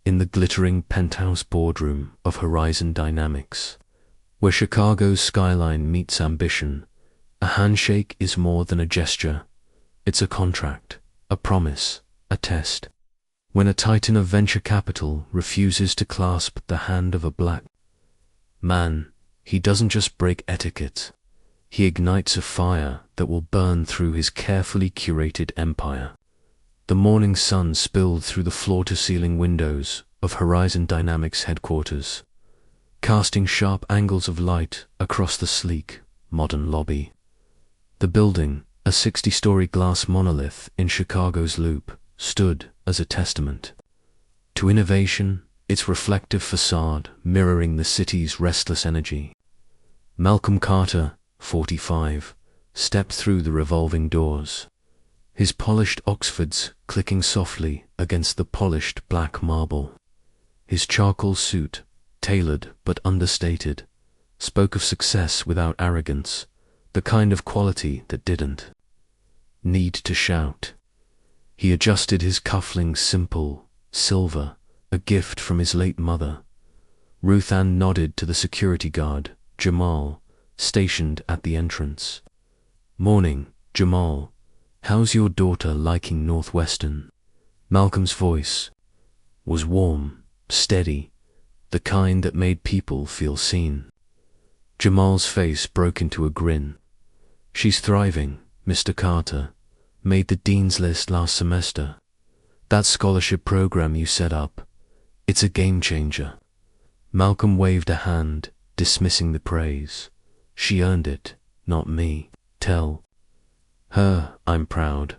in the glittering penthouse boardroom of Horizon Dynamics, where Chicago's skyline meets ambition, a handshake is more than a gesture. It's a contract, a promise, a test. When a titan of venture capital refuses to clasp the hand of a black man, he doesn't just break etiquette. He ignites a fire that will burn through his carefully curated empire. The morning sun spilled through the floor-to-ceiling windows of Horizon Dynamics headquarters, casting sharp angles of light across the sleek, modern lobby. The building, a 60-story glass monolith in Chicago's Loop, stood as a testament to innovation, its reflective facade mirroring the city's restless energy. Malcolm Carter, 45, stepped through the revolving doors, his polished Oxfords clicking softly against the polished black marble. His charcoal suit, tailored but understated, spoke of success without arrogance, the kind of quality that didn't need to shout. He adjusted his cufflinks, simple, silver, a gift from his late mother. Ruth Ann nodded to the security guard, Jamal, stationed at the entrance. "Morning, Jamal. How's your daughter liking Northwestern?" Malcolm's voice was warm, steady, the kind that made people feel seen. Jamal's face broke into a grin. "She's thriving, Mr. Carter. Made the dean's list last semester. That scholarship program you set up, it's a game changer." Malcolm waved a hand, dismissing the praise. "She earned it, not me. Tell her I'm proud."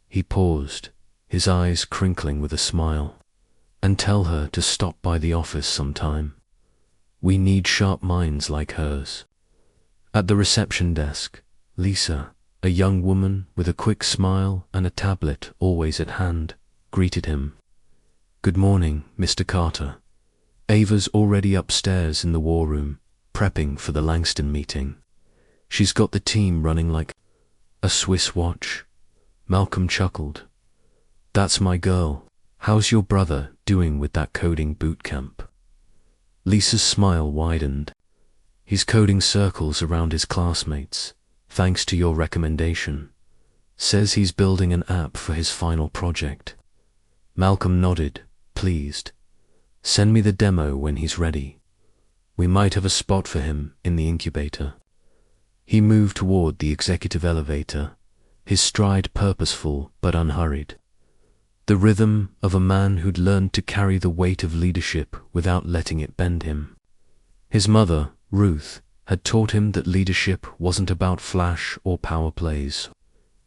He paused, his eyes crinkling with a smile. "And tell her to stop by the office sometime. We need sharp minds like hers." At the reception desk, Lisa, a young woman with a quick smile and a tablet always at hand, greeted him. "Good morning, Mr. Carter. Ava's already upstairs in the war room, prepping for the Langston meeting. She's got the team running like a Swiss watch." Malcolm chuckled. "That's my girl. How's your brother doing with that coding boot camp?" Lisa's smile widened. "He's coding circles around his classmates, thanks to your recommendation. Says he's building an app for his final project." Malcolm nodded, pleased. "Send me the demo when he's ready. We might have a spot for him in the incubator." He moved toward the executive elevator, his stride purposeful but unhurried. The rhythm of a man who'd learned to carry the weight of leadership without letting it bend him. His mother, Ruth, had taught him that leadership wasn't about flash or power plays.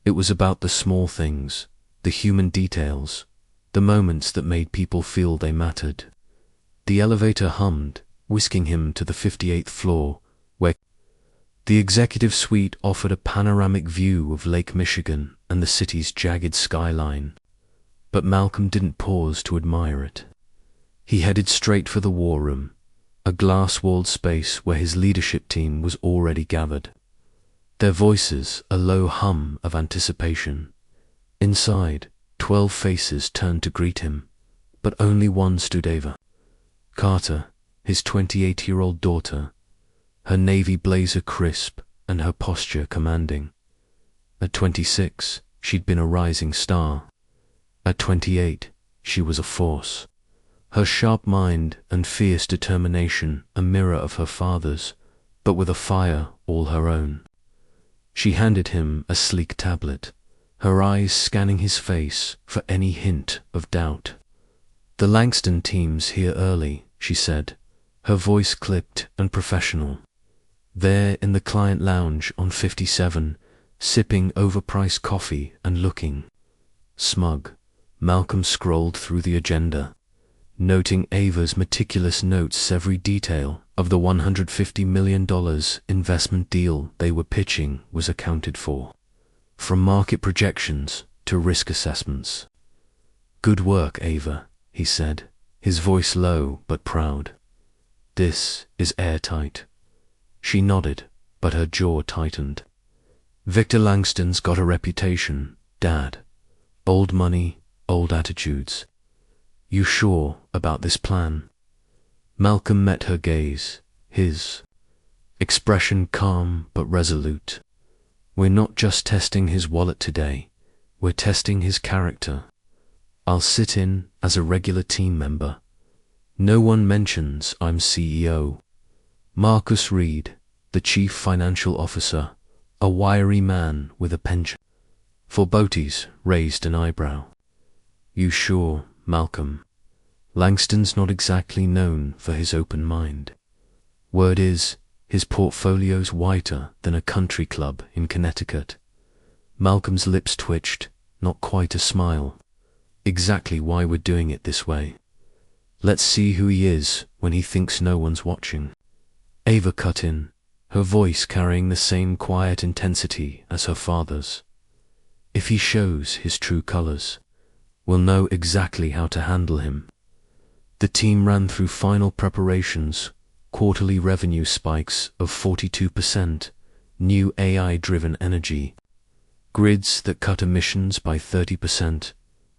It was about the small things, the human details, the moments that made people feel they mattered. The elevator hummed, whisking him to the 58th floor, where the executive suite offered a panoramic view of Lake Michigan and the city's jagged skyline. But Malcolm didn't pause to admire it. He headed straight for the war room, a glass-walled space where his leadership team was already gathered. Their voices a low hum of anticipation. Inside, 12 faces turned to greet him, but only one stood Ava Carter, his 28-year-old daughter, her navy blazer crisp and her posture commanding. At 26, she'd been a rising star. At 28, she was a force. Her sharp mind and fierce determination a mirror of her father's, but with a fire all her own. She handed him a sleek tablet, her eyes scanning his face for any hint of doubt. "The Langston team's here early," she said, her voice clipped and professional. "They're in the client lounge on 57, sipping overpriced coffee and looking smug." Malcolm scrolled through the agenda, noting Ava's meticulous notes every detail of the $150 million investment deal they were pitching was accounted for, from market projections to risk assessments. "Good work, Ava," he said, his voice low but proud. "This is airtight." She nodded, but her jaw tightened. "Victor Langston's got a reputation, Dad. Old money, old attitudes. "You sure about this plan?" Malcolm met her gaze, his expression calm but resolute. "We're not just testing his wallet today, we're testing his character. I'll sit in as a regular team member. No one mentions I'm CEO. Marcus Reed, the chief financial officer, a wiry man with a penchant for boaties, raised an eyebrow. "You sure, Malcolm?" Langston's not exactly known for his open mind. Word is, his portfolio's whiter than a country club in Connecticut. Malcolm's lips twitched, not quite a smile. "Exactly why we're doing it this way. Let's see who he is when he thinks no one's watching." Ava cut in, her voice carrying the same quiet intensity as her father's. "If he shows his true colors, we'll know exactly how to handle him." The team ran through final preparations, quarterly revenue spikes of 42%, new AI-driven energy, grids that cut emissions by 30%,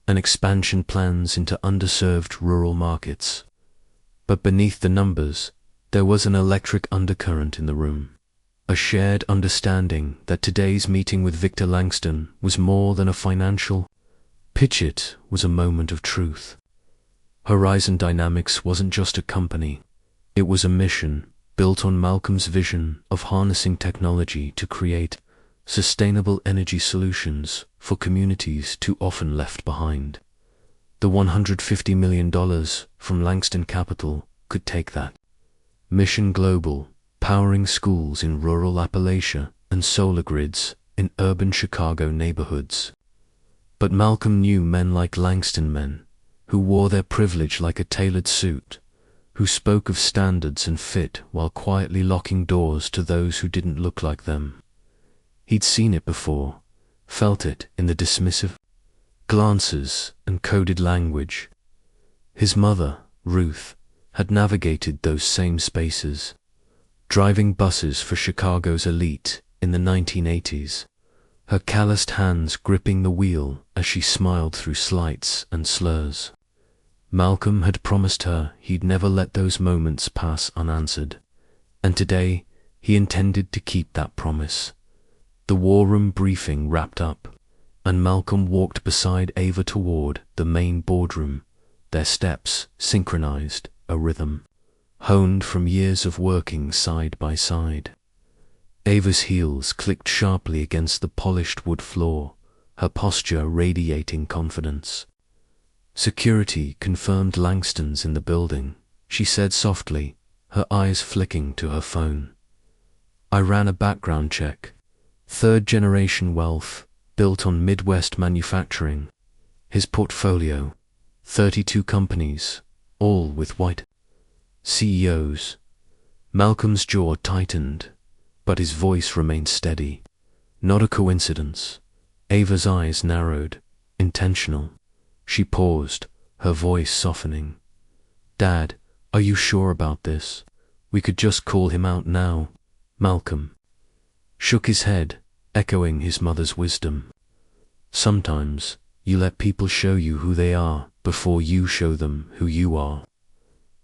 and expansion plans into underserved rural markets. But beneath the numbers, there was an electric undercurrent in the room, a shared understanding that today's meeting with Victor Langston was more than a financial pitch. It was a moment of truth. Horizon Dynamics wasn't just a company, it was a mission built on Malcolm's vision of harnessing technology to create sustainable energy solutions for communities too often left behind. The $150 million from Langston Capital could take that. Mission global, powering schools in rural Appalachia and solar grids in urban Chicago neighborhoods. But Malcolm knew men like Langston, men who wore their privilege like a tailored suit, who spoke of standards and fit while quietly locking doors to those who didn't look like them. He'd seen it before, felt it in the dismissive glances and coded language. His mother, Ruth, had navigated those same spaces, driving buses for Chicago's elite in the 1980s, her calloused hands gripping the wheel as she smiled through slights and slurs. Malcolm had promised her he'd never let those moments pass unanswered, and today he intended to keep that promise. The war room briefing wrapped up, and Malcolm walked beside Ava toward the main boardroom, their steps synchronized, a rhythm honed from years of working side by side. Ava's heels clicked sharply against the polished wood floor, her posture radiating confidence. "Security confirmed Langston's in the building," she said softly, her eyes flicking to her phone. "I ran a background check. Third-generation wealth, built on Midwest manufacturing. His portfolio, 32 companies, all with white CEOs." Malcolm's jaw tightened, but his voice remained steady. Not a coincidence. Ava's eyes narrowed, intentional. She paused, her voice softening. "Dad, are you sure about this? We could just call him out now." Malcolm shook his head, echoing his mother's wisdom. "Sometimes you let people show you who they are before you show them who you are."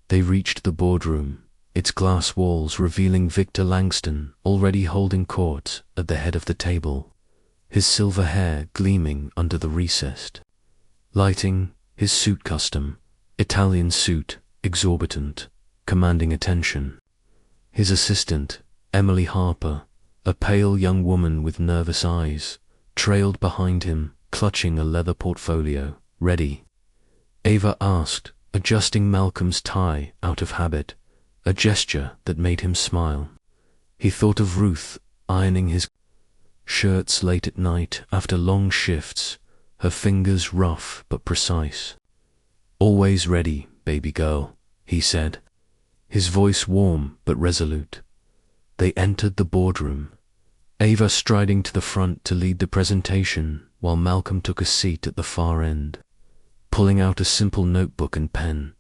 They reached the boardroom, its glass walls revealing Victor Langston already holding court at the head of the table, his silver hair gleaming under the recessed lighting, his suit custom, Italian suit, exorbitant, commanding attention. His assistant, Emily Harper, a pale young woman with nervous eyes, trailed behind him, clutching a leather portfolio. "Ready?" Ava asked, adjusting Malcolm's tie out of habit, a gesture that made him smile. He thought of Ruth ironing his shirts late at night after long shifts, her fingers rough but precise. "Always ready, baby girl," he said, his voice warm but resolute. They entered the boardroom, Ava striding to the front to lead the presentation while Malcolm took a seat at the far end, pulling out a simple notebook and pen.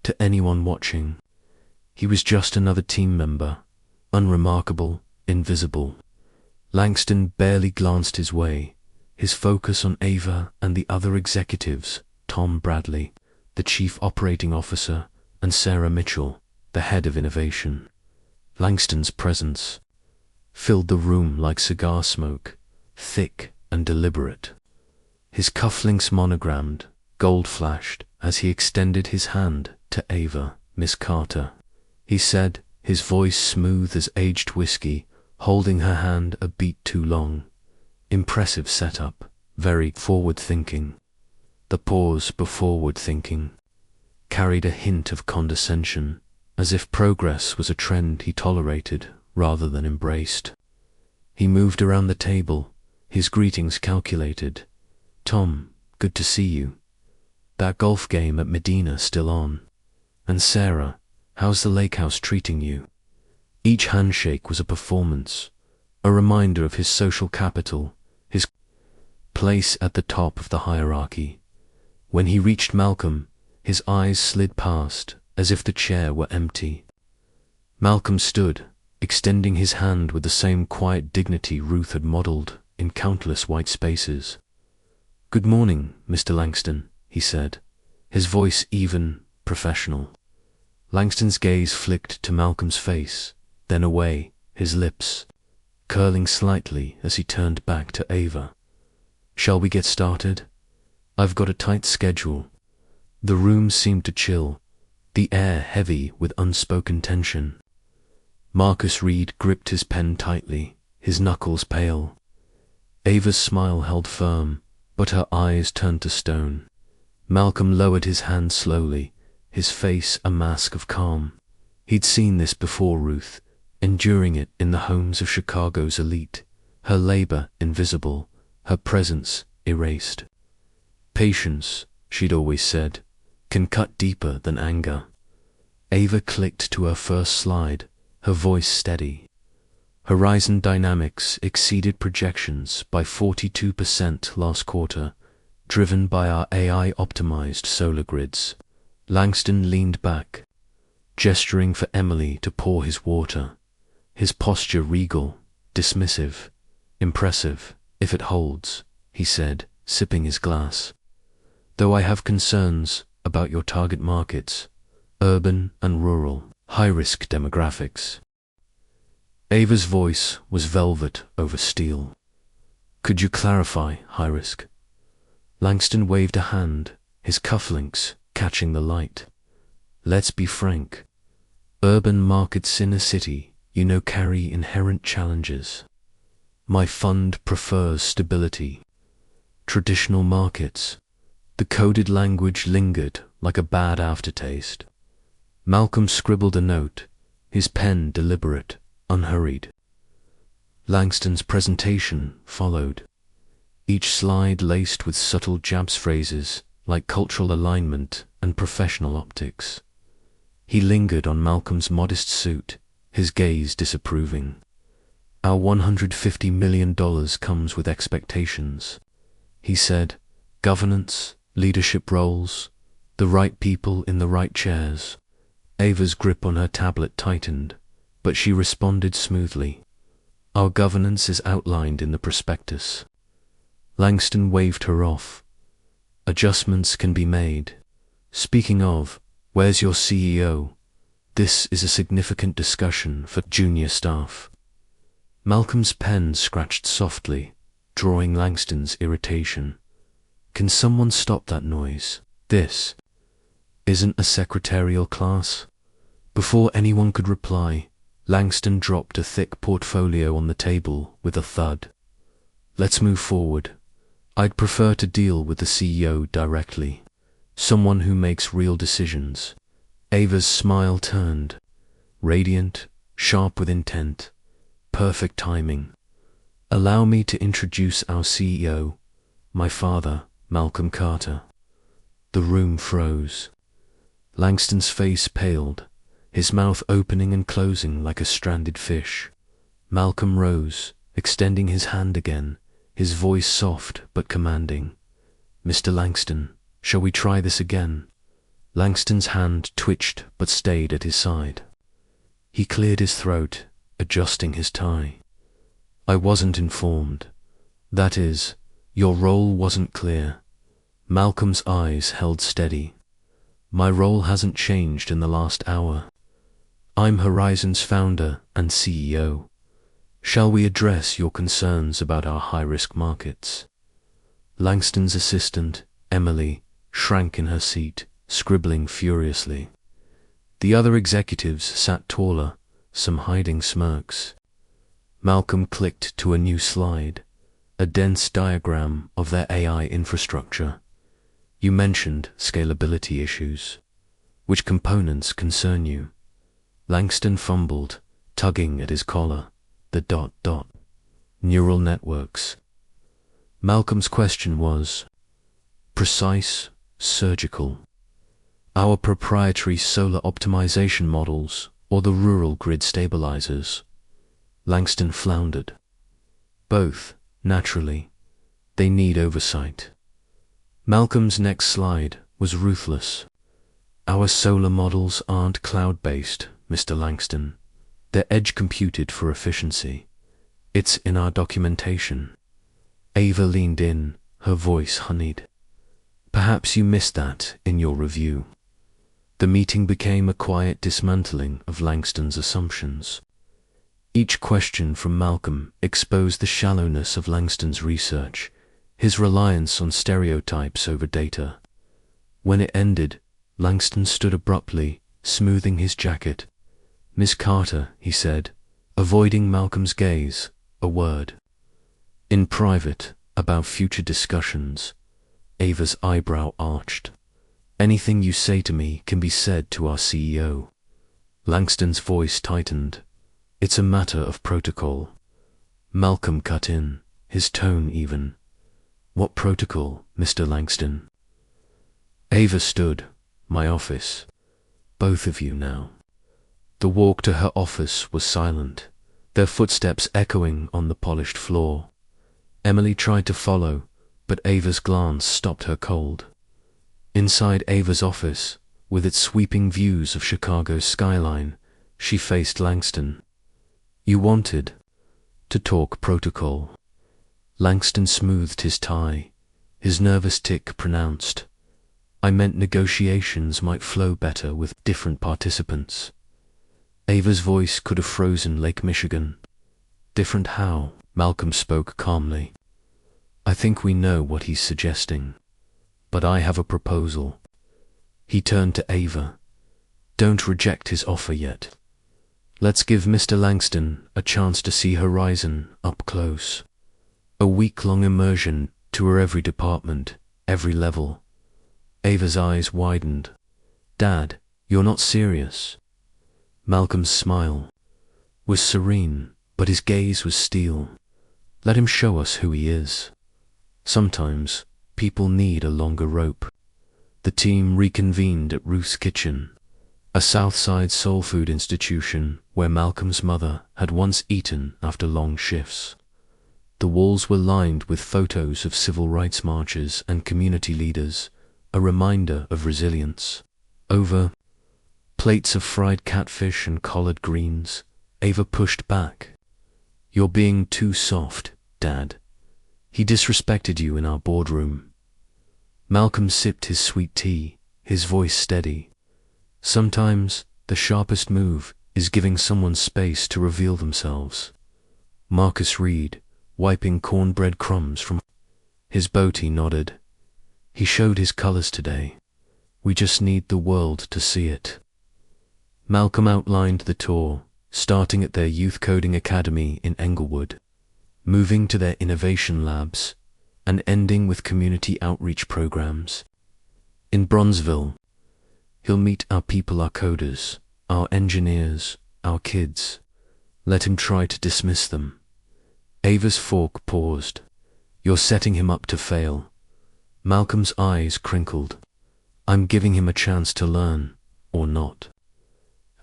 To anyone watching, he was just another team member, unremarkable, invisible. Langston barely glanced his way, his focus on Ava and the other executives, Tom Bradley, the Chief Operating Officer, and Sarah Mitchell, the Head of Innovation. Langston's presence filled the room like cigar smoke, thick and deliberate. His cufflinks monogrammed, gold-flashed, as he extended his hand to Ava, Miss Carter. He said, his voice smooth as aged whiskey, holding her hand a beat too long. Impressive setup, very forward-thinking. The pause before forward-thinking carried a hint of condescension, as if progress was a trend he tolerated rather than embraced. He moved around the table, his greetings calculated. "Tom, good to see you. That golf game at Medina still on? And Sarah, how's the lake house treating you?" Each handshake was a performance, a reminder of his social capital, his place at the top of the hierarchy. When he reached Malcolm, his eyes slid past, as if the chair were empty. Malcolm stood, extending his hand with the same quiet dignity Ruth had modeled in countless white spaces. "Good morning, Mr. Langston," he said, his voice even, professional. Langston's gaze flicked to Malcolm's face, then away, his lips curling slightly as he turned back to Ava. "Shall we get started? I've got a tight schedule." The room seemed to chill, the air heavy with unspoken tension. Marcus Reed gripped his pen tightly, his knuckles pale. Ava's smile held firm, but her eyes turned to stone. Malcolm lowered his hand slowly, his face a mask of calm. He'd seen this before Ruth, enduring it in the homes of Chicago's elite, her labor invisible, her presence erased. Patience, she'd always said, can cut deeper than anger. Ava clicked to her first slide, her voice steady. Horizon Dynamics exceeded projections by 42% last quarter, driven by our AI-optimized solar grids. Langston leaned back, gesturing for Emily to pour his water, his posture regal, dismissive. "Impressive, if it holds," he said, sipping his glass. "Though I have concerns about your target markets, urban and rural, high-risk demographics." Ava's voice was velvet over steel. "Could you clarify high risk?" Langston waved a hand, his cufflinks catching the light. "Let's be frank. Urban markets in a city, carry inherent challenges. My fund prefers stability. Traditional markets." The coded language lingered like a bad aftertaste. Malcolm scribbled a note, his pen deliberate, unhurried. Langston's presentation followed, each slide laced with subtle jabs phrases like cultural alignment and professional optics. He lingered on Malcolm's modest suit, his gaze disapproving. "Our $150 million comes with expectations," he said. "Governance, leadership roles, the right people in the right chairs." Ava's grip on her tablet tightened, but she responded smoothly. "Our governance is outlined in the prospectus." Langston waved her off. "Adjustments can be made. Speaking of, where's your CEO? This is a significant discussion for junior staff." Malcolm's pen scratched softly, drawing Langston's irritation. "Can someone stop that noise? This isn't a secretarial class." Before anyone could reply, Langston dropped a thick portfolio on the table with a thud. "Let's move forward. I'd prefer to deal with the CEO directly, someone who makes real decisions." Ava's smile turned, radiant, sharp with intent, perfect timing. "Allow me to introduce our CEO, my father, Malcolm Carter." The room froze. Langston's face paled, his mouth opening and closing like a stranded fish. Malcolm rose, extending his hand again, his voice soft but commanding. "Mr. Langston, shall we try this again?" Langston's hand twitched but stayed at his side. He cleared his throat, adjusting his tie. "I wasn't informed. That is, your role wasn't clear." Malcolm's eyes held steady. My role hasn't changed in the last hour. I'm Horizon's founder and CEO. Shall we address your concerns about our high-risk markets? Langston's assistant, Emily, shrank in her seat, scribbling furiously. The other executives sat taller, some hiding smirks. Malcolm clicked to a new slide, a dense diagram of their AI infrastructure. You mentioned scalability issues. Which components concern you? Langston fumbled, tugging at his collar. The ... Neural networks. Malcolm's question was precise, surgical. Our proprietary solar optimization models or the rural grid stabilizers? Langston floundered. Both, naturally. They need oversight. Malcolm's next slide was ruthless. Our solar models aren't cloud-based, Mr. Langston. They're edge-computed for efficiency. It's in our documentation. Ava leaned in, her voice honeyed. Perhaps you missed that in your review. The meeting became a quiet dismantling of Langston's assumptions. Each question from Malcolm exposed the shallowness of Langston's research, his reliance on stereotypes over data. When it ended, Langston stood abruptly, smoothing his jacket. "Miss Carter," he said, avoiding Malcolm's gaze, "a word." In private, about future discussions. Ava's eyebrow arched. "Anything you say to me can be said to our CEO." Langston's voice tightened. "It's a matter of protocol." Malcolm cut in, his tone even. "What protocol, Mr. Langston?" Ava stood. "My office. Both of you now." The walk to her office was silent, their footsteps echoing on the polished floor. Emily tried to follow, but Ava's glance stopped her cold. Inside Ava's office, with its sweeping views of Chicago's skyline, she faced Langston. "You wanted to talk protocol." Langston smoothed his tie, his nervous tick pronounced. "I meant negotiations might flow better with different participants." Ava's voice could have frozen Lake Michigan. "Different how?" Malcolm spoke calmly. "I think we know what he's suggesting. But I have a proposal." He turned to Ava. "Don't reject his offer yet. Let's give Mr. Langston a chance to see Horizon up close. A week-long immersion tour every department, every level." Ava's eyes widened. "Dad, you're not serious." Malcolm's smile was serene, but his gaze was steel. "Let him show us who he is. Sometimes people need a longer rope." The team reconvened at Ruth's Kitchen, a Southside soul food institution where Malcolm's mother had once eaten after long shifts. The walls were lined with photos of civil rights marchers and community leaders, a reminder of resilience. Over plates of fried catfish and collard greens, Ava pushed back. "You're being too soft, Dad. He disrespected you in our boardroom." Malcolm sipped his sweet tea, his voice steady. "Sometimes the sharpest move is giving someone space to reveal themselves." Marcus Reed, wiping cornbread crumbs from his boatie, nodded. "He showed his colors today. We just need the world to see it." Malcolm outlined the tour, starting at their youth coding academy in Englewood, moving to their innovation labs, and ending with community outreach programs. In Bronzeville, he'll meet our people, our coders, our engineers, our kids. Let him try to dismiss them. Ava's fork paused. "You're setting him up to fail." Malcolm's eyes crinkled. "I'm giving him a chance to learn, or not."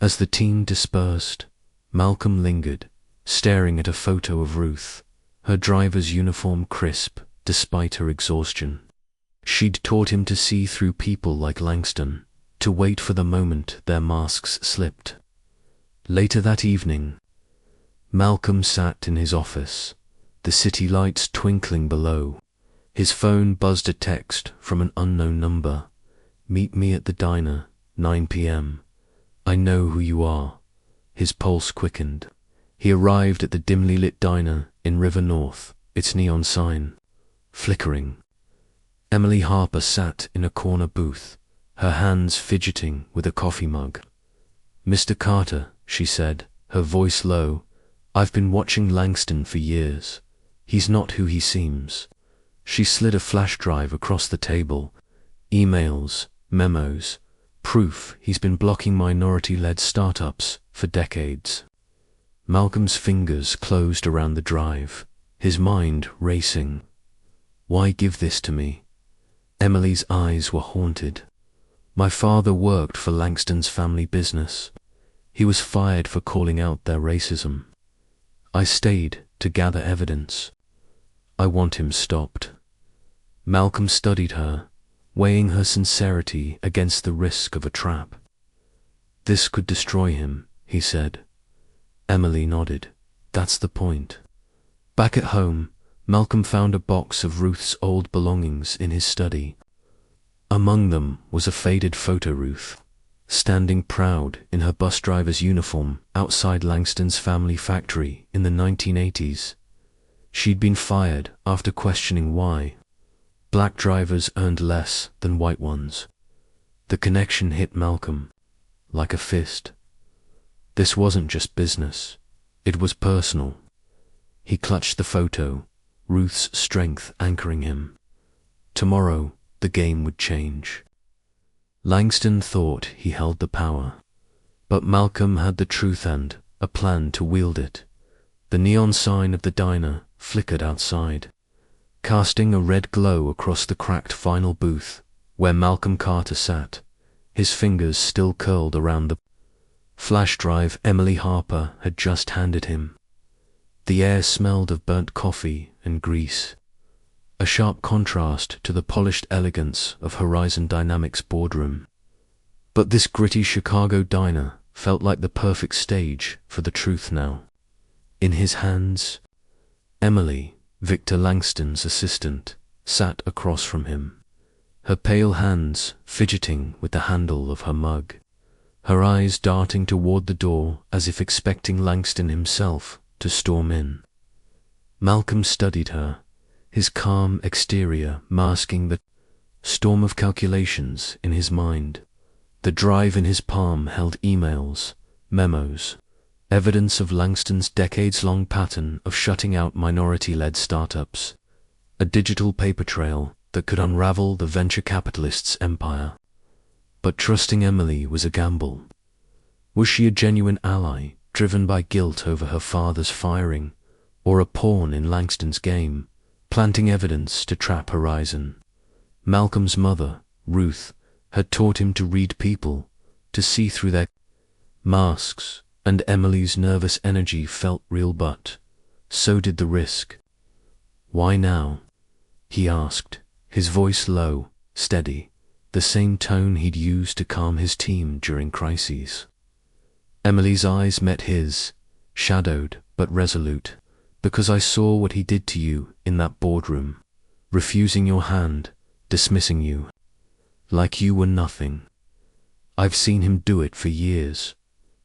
As the team dispersed, Malcolm lingered, staring at a photo of Ruth, her driver's uniform crisp despite her exhaustion. She'd taught him to see through people like Langston, to wait for the moment their masks slipped. Later that evening, Malcolm sat in his office, the city lights twinkling below. His phone buzzed a text from an unknown number. Meet me at the diner, 9 p.m. I know who you are. His pulse quickened. He arrived at the dimly lit diner in River North, its neon sign flickering. Emily Harper sat in a corner booth, her hands fidgeting with a coffee mug. "Mr. Carter," she said, her voice low, "I've been watching Langston for years. He's not who he seems." She slid a flash drive across the table. Emails, memos, proof he's been blocking minority-led startups for decades. Malcolm's fingers closed around the drive, his mind racing. Why give this to me? Emily's eyes were haunted. My father worked for Langston's family business. He was fired for calling out their racism. I stayed to gather evidence. I want him stopped. Malcolm studied her, weighing her sincerity against the risk of a trap. "This could destroy him," he said. Emily nodded. "That's the point." Back at home, Malcolm found a box of Ruth's old belongings in his study. Among them was a faded photo Ruth, standing proud in her bus driver's uniform outside Langston's family factory in the 1980s. She'd been fired after questioning why. Black drivers earned less than white ones. The connection hit Malcolm like a fist. This wasn't just business, it was personal. He clutched the photo, Ruth's strength anchoring him. Tomorrow, the game would change. Langston thought he held the power, but Malcolm had the truth and a plan to wield it. The neon sign of the diner flickered outside, casting a red glow across the cracked final booth where Malcolm Carter sat, his fingers still curled around the flash drive Emily Harper had just handed him. The air smelled of burnt coffee and grease, a sharp contrast to the polished elegance of Horizon Dynamics' boardroom. But this gritty Chicago diner felt like the perfect stage for the truth now. In his hands, Emily, Victor Langston's assistant, sat across from him, her pale hands fidgeting with the handle of her mug, her eyes darting toward the door as if expecting Langston himself to storm in. Malcolm studied her, his calm exterior masking the storm of calculations in his mind. The drive in his palm held emails, memos, evidence of Langston's decades-long pattern of shutting out minority-led startups, a digital paper trail that could unravel the venture capitalist's empire. But trusting Emily was a gamble. Was she a genuine ally, driven by guilt over her father's firing, or a pawn in Langston's game, planting evidence to trap Horizon? Malcolm's mother, Ruth, had taught him to read people, to see through their masks, and Emily's nervous energy felt real, but so did the risk. "Why now?" he asked, his voice low, steady, the same tone he'd used to calm his team during crises. Emily's eyes met his, shadowed but resolute. "Because I saw what he did to you in that boardroom, refusing your hand, dismissing you, like you were nothing. I've seen him do it for years,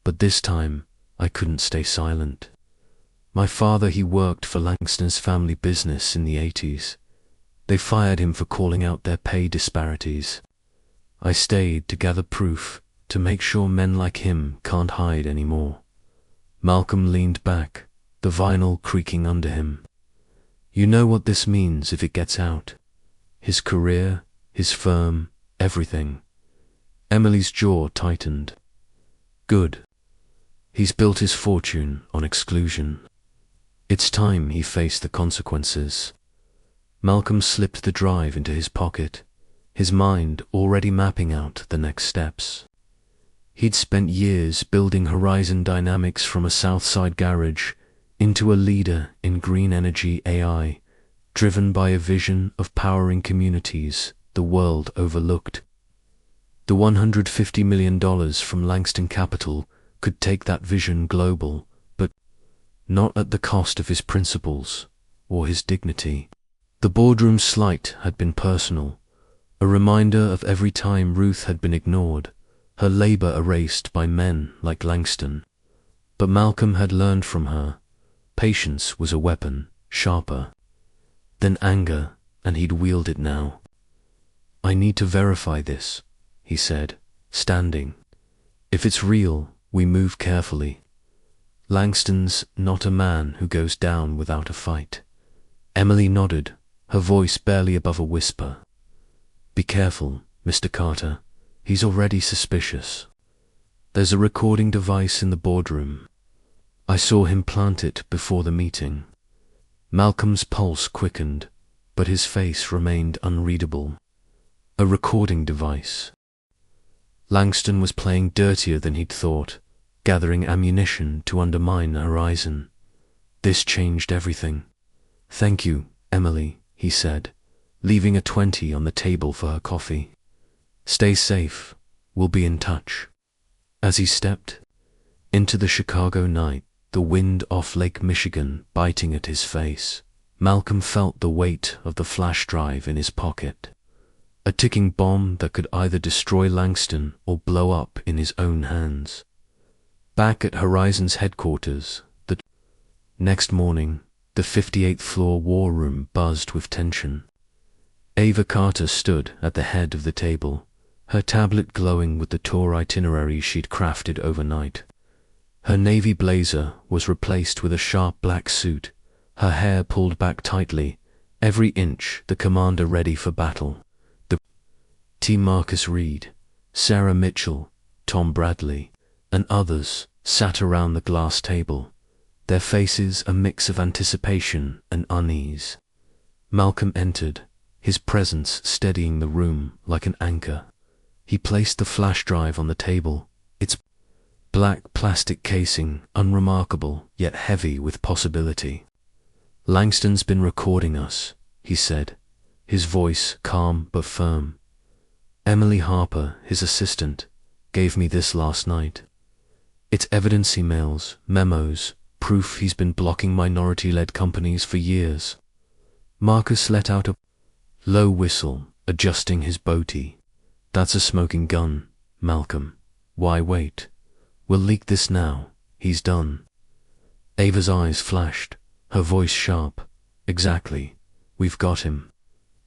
but this time I couldn't stay silent. My father, he worked for Langston's family business in the 80s. They fired him for calling out their pay disparities. I stayed to gather proof, to make sure men like him can't hide anymore." Malcolm leaned back, the vinyl creaking under him. "You know what this means if it gets out? His career, his firm, everything." Emily's jaw tightened. "Good. He's built his fortune on exclusion. It's time he faced the consequences." Malcolm slipped the drive into his pocket, his mind already mapping out the next steps. He'd spent years building Horizon Dynamics from a Southside garage into a leader in green energy AI, driven by a vision of powering communities the world overlooked. The $150 million from Langston Capital could take that vision global, but not at the cost of his principles or his dignity. The boardroom slight had been personal, A reminder of every time Ruth had been ignored, her labor erased by men like Langston. But Malcolm had learned from her. Patience was a weapon, sharper than anger, and he'd wield it now. "I need to verify this," he said, standing. "If it's real, we move carefully. Langston's not a man who goes down without a fight." Emily nodded, her voice barely above a whisper. "Be careful, Mr. Carter. He's already suspicious. There's a recording device in the boardroom. I saw him plant it before the meeting." Malcolm's pulse quickened, but his face remained unreadable. A recording device. Langston was playing dirtier than he'd thought, gathering ammunition to undermine Horizon. This changed everything. "Thank you, Emily," he said, leaving a 20 on the table for her coffee. "Stay safe. We'll be in touch." As he stepped into the Chicago night, the wind off Lake Michigan biting at his face, Malcolm felt the weight of the flash drive in his pocket. A ticking bomb that could either destroy Langston or blow up in his own hands. Back at Horizon's headquarters, the next morning, the 58th floor war room buzzed with tension. Ava Carter stood at the head of the table, her tablet glowing with the tour itinerary she'd crafted overnight. Her navy blazer was replaced with a sharp black suit, her hair pulled back tightly, every inch the commander ready for battle. T. Marcus Reed, Sarah Mitchell, Tom Bradley, and others sat around the glass table, their faces a mix of anticipation and unease. Malcolm entered, his presence steadying the room like an anchor. He placed the flash drive on the table, its black plastic casing unremarkable yet heavy with possibility. "Langston's been recording us," he said, his voice calm but firm. "Emily Harper, his assistant, gave me this last night. It's evidence emails, memos, proof he's been blocking minority-led companies for years." Marcus let out a low whistle, adjusting his boatie. "That's a smoking gun, Malcolm. Why wait? We'll leak this now. He's done." Ava's eyes flashed, her voice sharp. "Exactly. We've got him.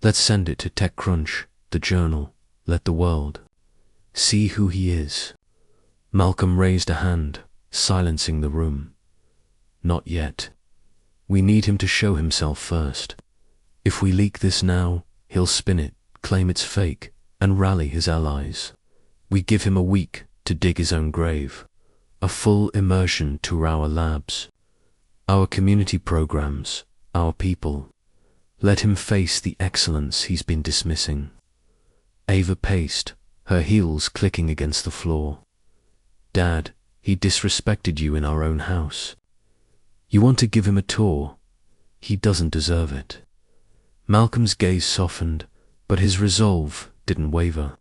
Let's send it to TechCrunch, the journal. Let the world see who he is." Malcolm raised a hand, silencing the room. "Not yet. We need him to show himself first. If we leak this now, he'll spin it, claim it's fake, and rally his allies. We give him a week to dig his own grave. A full immersion to our labs, our community programs, our people. Let him face the excellence he's been dismissing." Ava paced, her heels clicking against the floor. "Dad, he disrespected you in our own house. You want to give him a tour? He doesn't deserve it." Malcolm's gaze softened, but his resolve didn't waver.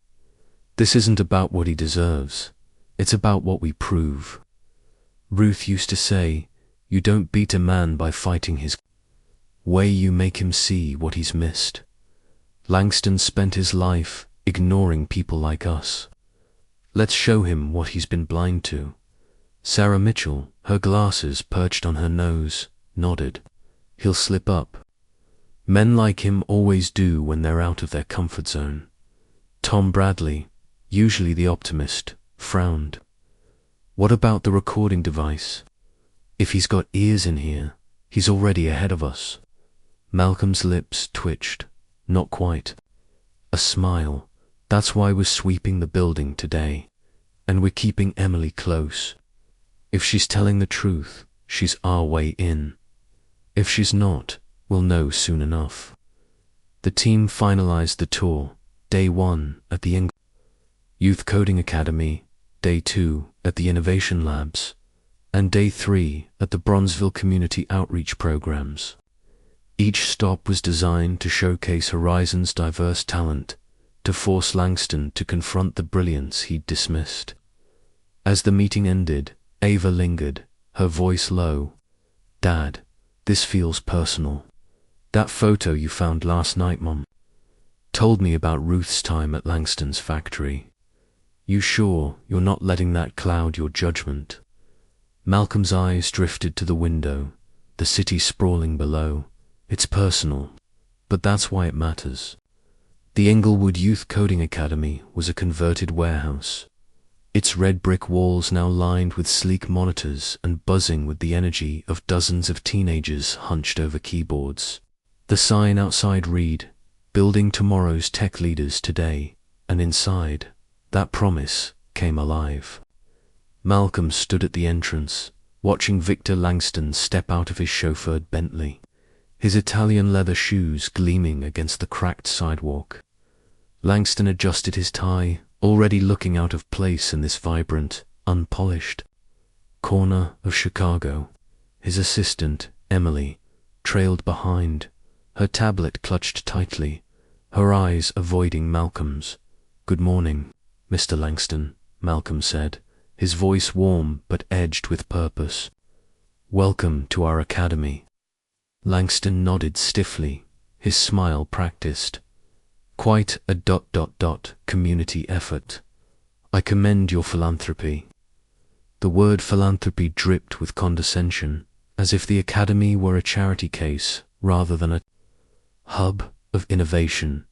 "This isn't about what he deserves. It's about what we prove. Ruth used to say, you don't beat a man by fighting his way, you make him see what he's missed. Langston spent his life ignoring people like us. Let's show him what he's been blind to." Sarah Mitchell, her glasses perched on her nose, nodded. "He'll slip up. Men like him always do when they're out of their comfort zone." Tom Bradley, usually the optimist, frowned. "What about the recording device? If he's got ears in here, he's already ahead of us." Malcolm's lips twitched. "Not quite." A smile. "That's why we're sweeping the building today, and we're keeping Emily close. If she's telling the truth, she's our way in. If she's not, we'll know soon enough." The team finalized the tour, day 1 at the Youth Coding Academy, day 2 at the Innovation Labs, and day 3 at the Bronzeville Community Outreach Programs. Each stop was designed to showcase Horizon's diverse talent, to force Langston to confront the brilliance he'd dismissed. As the meeting ended, Ava lingered, her voice low. "Dad, this feels personal. That photo you found last night, Mom." told me about Ruth's time at Langston's factory. You sure you're not letting that cloud your judgment? Malcolm's eyes drifted to the window, the city sprawling below. It's personal, but that's why it matters. The Englewood Youth Coding Academy was a converted warehouse. Its red brick walls now lined with sleek monitors and buzzing with the energy of dozens of teenagers hunched over keyboards. The sign outside read, "Building tomorrow's tech leaders today," and inside, that promise came alive. Malcolm stood at the entrance, watching Victor Langston step out of his chauffeured Bentley, his Italian leather shoes gleaming against the cracked sidewalk. Langston adjusted his tie, already looking out of place in this vibrant, unpolished corner of Chicago. His assistant, Emily, trailed behind, her tablet clutched tightly, her eyes avoiding Malcolm's. "Good morning, Mr. Langston," Malcolm said, his voice warm but edged with purpose. "Welcome to our academy." Langston nodded stiffly, his smile practiced. "Quite a ... community effort. I commend your philanthropy." The word philanthropy dripped with condescension, as if the academy were a charity case rather than a hub of innovation.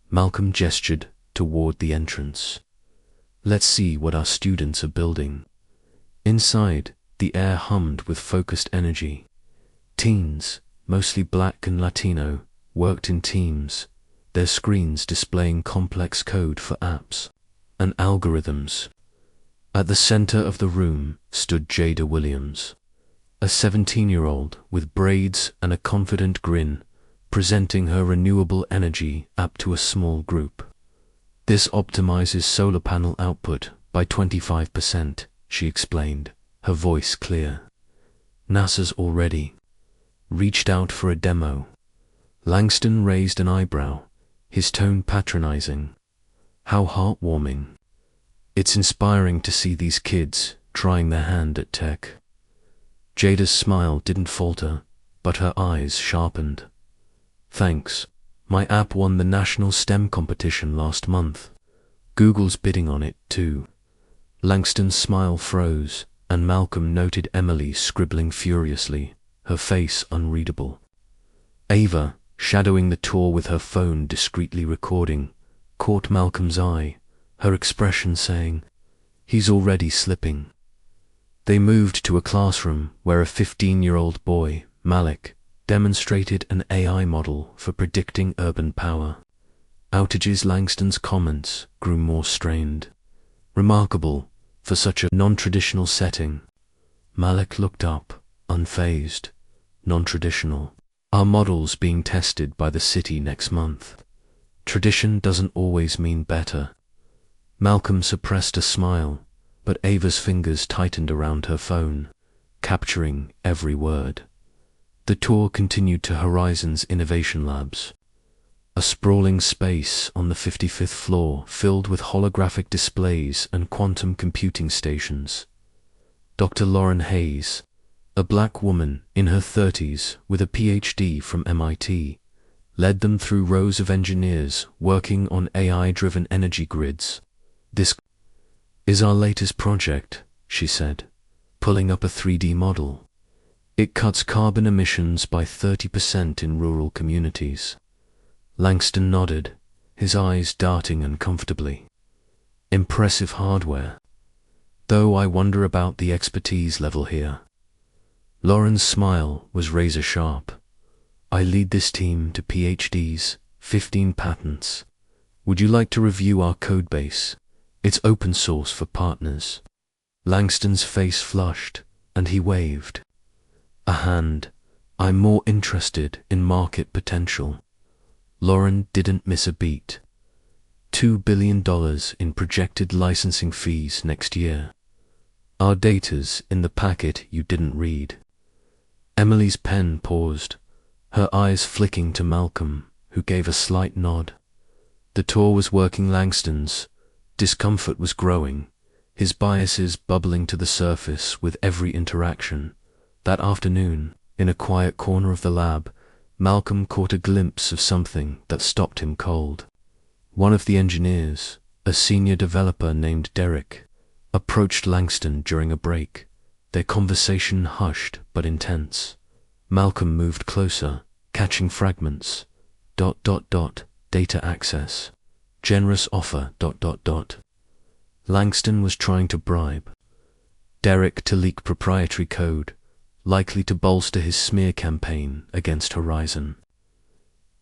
Malcolm gestured toward the entrance. "Let's see what our students are building." Inside, the air hummed with focused energy. Teens, mostly black and Latino, worked in teams, their screens displaying complex code for apps and algorithms. At the center of the room stood Jada Williams, a 17-year-old with braids and a confident grin, presenting her renewable energy app to a small group. "This optimizes solar panel output by 25%, she explained, her voice clear. "NASA's already reached out for a demo." Langston raised an eyebrow, his tone patronizing. "How heartwarming. It's inspiring to see these kids trying their hand at tech." Jada's smile didn't falter, but her eyes sharpened. "Thanks. My app won the national STEM competition last month. Google's bidding on it, too." Langston's smile froze, and Malcolm noted Emily scribbling furiously, her face unreadable. Ava, shadowing the tour with her phone discreetly recording, caught Malcolm's eye, her expression saying, "He's already slipping." They moved to a classroom where a 15-year-old boy, Malik, demonstrated an AI model for predicting urban power. Outages. Langston's comments grew more strained. "Remarkable for such a non-traditional setting." Malik looked up, unfazed. "Non-traditional. Our model's being tested by the city next month. Tradition doesn't always mean better." Malcolm suppressed a smile, but Ava's fingers tightened around her phone, capturing every word. The tour continued to Horizon's Innovation Labs, a sprawling space on the 55th floor filled with holographic displays and quantum computing stations. Dr. Lauren Hayes, a black woman in her 30s with a PhD from MIT, led them through rows of engineers working on AI-driven energy grids. "This is our latest project," she said, pulling up a 3D model. "It cuts carbon emissions by 30% in rural communities." Langston nodded, his eyes darting uncomfortably. "Impressive hardware. Though I wonder about the expertise level here." Lauren's smile was razor sharp. "I lead this team to PhDs, 15 patents. Would you like to review our codebase? It's open source for partners." Langston's face flushed, and he waved a hand. "I'm more interested in market potential." Lauren didn't miss a beat. $2 billion in projected licensing fees next year. "Our data's in the packet you didn't read." Emily's pen paused, her eyes flicking to Malcolm, who gave a slight nod. The tour was working. Langston's discomfort was growing, his biases bubbling to the surface with every interaction. That afternoon, in a quiet corner of the lab, Malcolm caught a glimpse of something that stopped him cold. One of the engineers, a senior developer named Derek, approached Langston during a break, their conversation hushed but intense. Malcolm moved closer, catching fragments. ... Data access. Generous offer. ... Langston was trying to bribe Derek to leak proprietary code, likely to bolster his smear campaign against Horizon.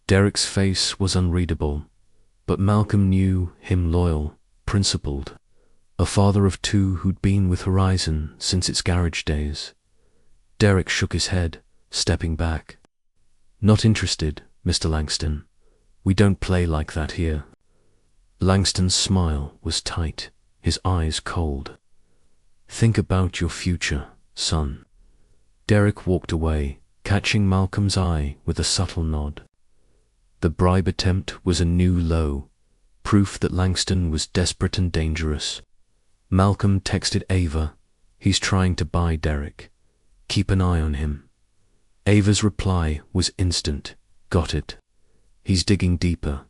Derek's face was unreadable, but Malcolm knew him loyal, principled, a father of two who'd been with Horizon since its garage days. Derek shook his head, stepping back. Not interested, Mr. Langston. We don't play like that here. Langston's smile was tight, his eyes cold. Think about your future, son. Derek walked away, catching Malcolm's eye with a subtle nod. The bribe attempt was a new low, proof that Langston was desperate and dangerous. Malcolm texted Ava, "He's trying to buy Derek. Keep an eye on him." Ava's reply was instant. Got it. He's digging deeper.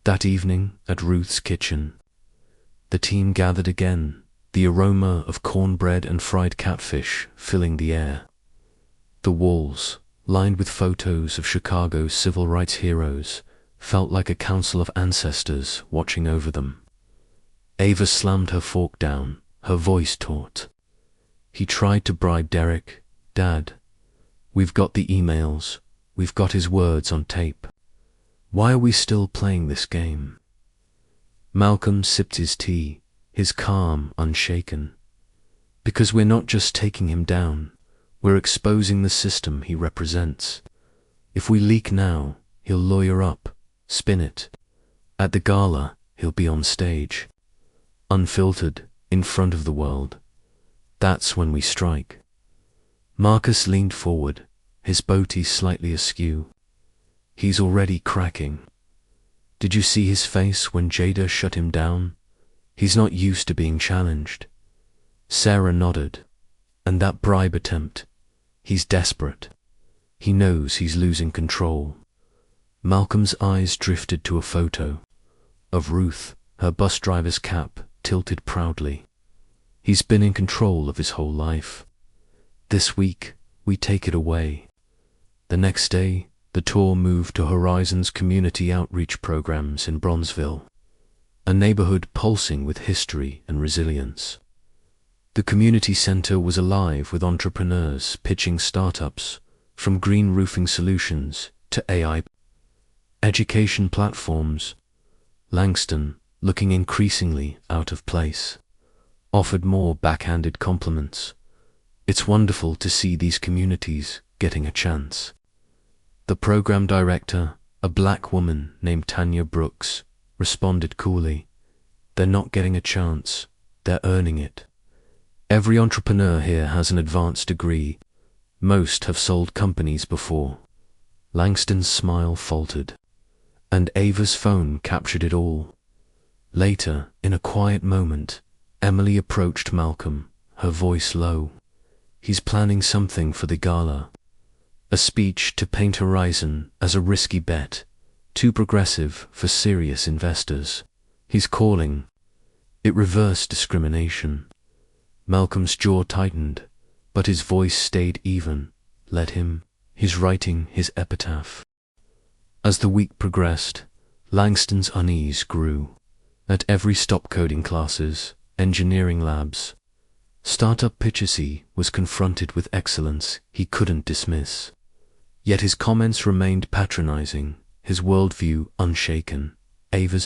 That evening at Ruth's kitchen, the team gathered again, the aroma of cornbread and fried catfish filling the air. The walls, lined with photos of Chicago's civil rights heroes, felt like a council of ancestors watching over them. Ava slammed her fork down, her voice taut. He tried to bribe Derek. Dad, we've got the emails, we've got his words on tape. Why are we still playing this game? Malcolm sipped his tea, his calm unshaken. Because we're not just taking him down, we're exposing the system he represents. If we leak now, he'll lawyer up, spin it. At the gala, he'll be on stage, unfiltered, in front of the world. That's when we strike. Marcus leaned forward, his boatee slightly askew. He's already cracking. Did you see his face when Jada shut him down? He's not used to being challenged. Sarah nodded. And that bribe attempt? He's desperate. He knows he's losing control. Malcolm's eyes drifted to a photo of Ruth, her bus driver's cap tilted proudly. He's been in control of his whole life. This week, we take it away. The next day, the tour moved to Horizon's community outreach programs in Bronzeville, a neighborhood pulsing with history and resilience. The community center was alive with entrepreneurs pitching startups, from green roofing solutions to AI education platforms. Langston, looking increasingly out of place, offered more backhanded compliments. It's wonderful to see these communities getting a chance. The program director, a black woman named Tanya Brooks, responded coolly. They're not getting a chance, they're earning it. Every entrepreneur here has an advanced degree. Most have sold companies before. Langston's smile faltered, and Ava's phone captured it all. Later, in a quiet moment, Emily approached Malcolm, her voice low. He's planning something for the gala. A speech to paint Horizon as a risky bet, too progressive for serious investors. He's calling. It reversed discrimination. Malcolm's jaw tightened, but his voice stayed even. Let him. He's writing his epitaph. As the week progressed, Langston's unease grew. At every stop coding classes, engineering labs, startup pitches he was confronted with excellence he couldn't dismiss. Yet his comments remained patronizing, his worldview unshaken. Ava's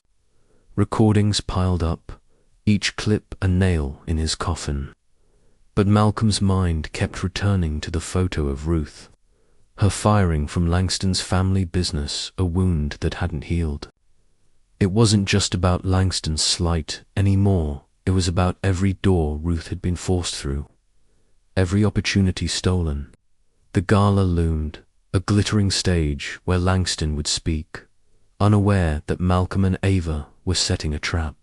recordings piled up, each clip a nail in his coffin. But Malcolm's mind kept returning to the photo of Ruth, her firing from Langston's family business, a wound that hadn't healed. It wasn't just about Langston's slight anymore, it was about every door Ruth had been forced through, every opportunity stolen. The gala loomed, a glittering stage where Langston would speak, unaware that Malcolm and Ava were setting a trap.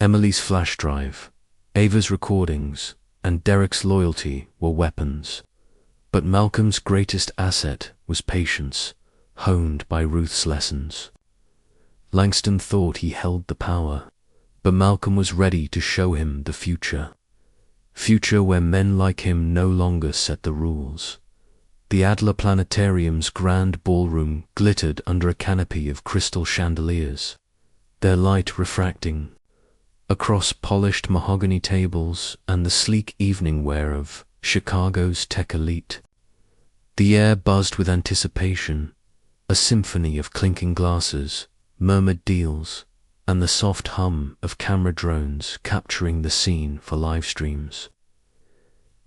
Emily's flash drive, Ava's recordings, and Derek's loyalty were weapons. But Malcolm's greatest asset was patience, honed by Ruth's lessons. Langston thought he held the power, but Malcolm was ready to show him the future. Future where men like him no longer set the rules. The Adler Planetarium's grand ballroom glittered under a canopy of crystal chandeliers, their light refracting across polished mahogany tables and the sleek evening wear of Chicago's tech elite. The air buzzed with anticipation, a symphony of clinking glasses, murmured deals, and the soft hum of camera drones capturing the scene for live streams.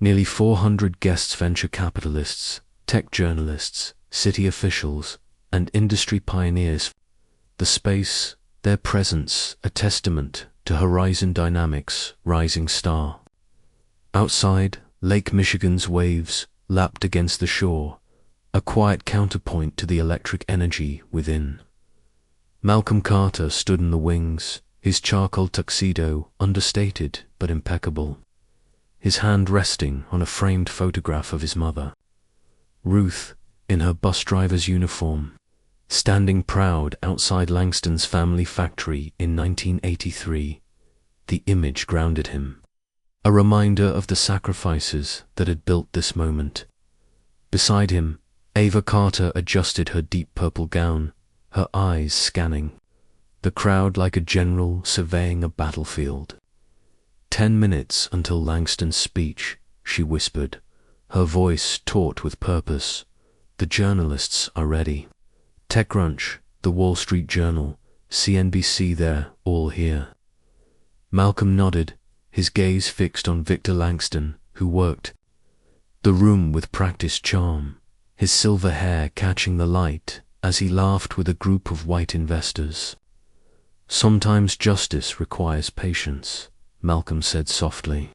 Nearly 400 guests, venture capitalists, tech journalists, city officials, and industry pioneers. The space, their presence, a testament to Horizon Dynamics' rising star. Outside, Lake Michigan's waves lapped against the shore, a quiet counterpoint to the electric energy within. Malcolm Carter stood in the wings, his charcoal tuxedo understated but impeccable, his hand resting on a framed photograph of his mother, Ruth, in her bus driver's uniform, standing proud outside Langston's family factory in 1983. The image grounded him, a reminder of the sacrifices that had built this moment. Beside him, Ava Carter adjusted her deep purple gown, her eyes scanning the crowd like a general surveying a battlefield. 10 minutes until Langston's speech, she whispered, her voice taut with purpose. The journalists are ready. TechCrunch, the Wall Street Journal, CNBC, they're all here. Malcolm nodded, his gaze fixed on Victor Langston, who worked the room with practiced charm, his silver hair catching the light as he laughed with a group of white investors. Sometimes justice requires patience, Malcolm said softly.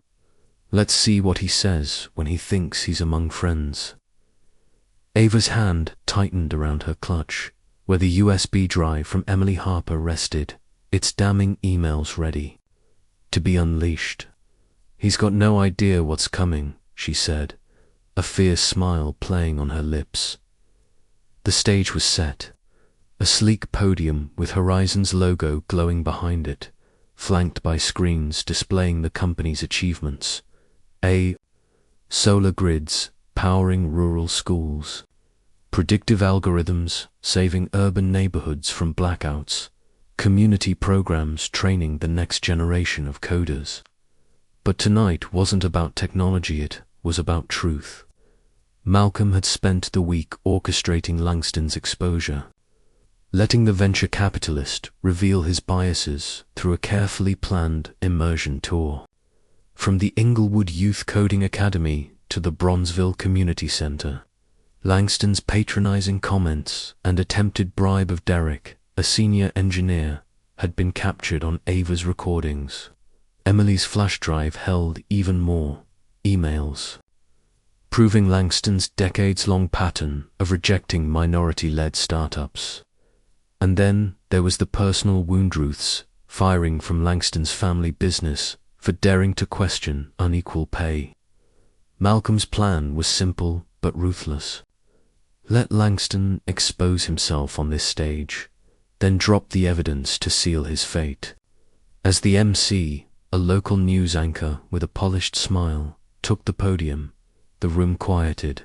Let's see what he says when he thinks he's among friends. Ava's hand tightened around her clutch, where the USB drive from Emily Harper rested, its damning emails ready to be unleashed. He's got no idea what's coming, she said, a fierce smile playing on her lips. The stage was set, a sleek podium with Horizon's logo glowing behind it, flanked by screens displaying the company's achievements. Solar grids powering rural schools, predictive algorithms saving urban neighborhoods from blackouts, community programs training the next generation of coders. But tonight wasn't about technology, it was about truth. Malcolm had spent the week orchestrating Langston's exposure, letting the venture capitalist reveal his biases through a carefully planned immersion tour. From the Inglewood Youth Coding Academy to the Bronzeville Community Center, Langston's patronizing comments and attempted bribe of Derek, a senior engineer, had been captured on Ava's recordings. Emily's flash drive held even more emails, proving Langston's decades-long pattern of rejecting minority-led startups. And then there was the personal wound, Ruth's firing from Langston's family business for daring to question unequal pay. Malcolm's plan was simple but ruthless. Let Langston expose himself on this stage, then drop the evidence to seal his fate. As the MC, a local news anchor with a polished smile, took the podium, the room quieted.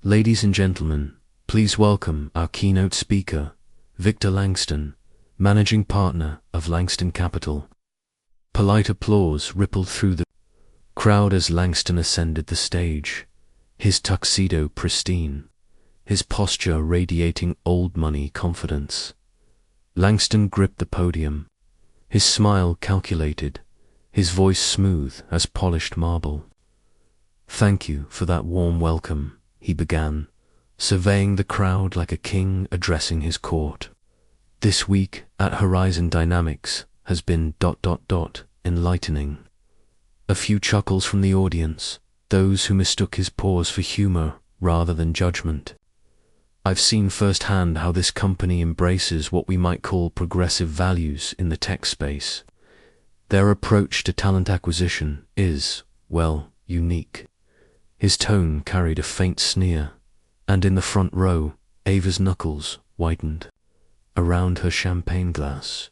Ladies and gentlemen, please welcome our keynote speaker, Victor Langston, managing partner of Langston Capital. Polite applause rippled through the crowd as Langston ascended the stage, his tuxedo pristine, his posture radiating old money confidence. Langston gripped the podium, his smile calculated, his voice smooth as polished marble. Thank you for that warm welcome, he began, surveying the crowd like a king addressing his court. This week at Horizon Dynamics has been ... enlightening. A few chuckles from the audience, those who mistook his pause for humor rather than judgment. I've seen firsthand how this company embraces what we might call progressive values in the tech space. Their approach to talent acquisition is, well, unique. His tone carried a faint sneer, and in the front row, Ava's knuckles whitened. around her champagne glass.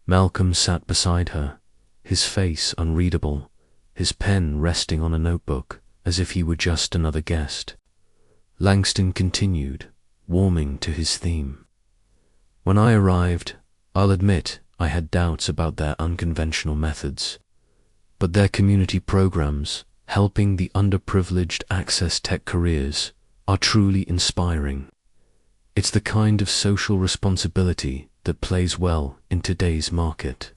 Malcolm sat beside her, his face unreadable, his pen resting on a notebook as if he were just another guest. Langston continued, warming to his theme. When I arrived, I'll admit I had doubts about their unconventional methods, but their community programs, helping the underprivileged access tech careers, are truly inspiring. It's the kind of social responsibility that plays well in today's market.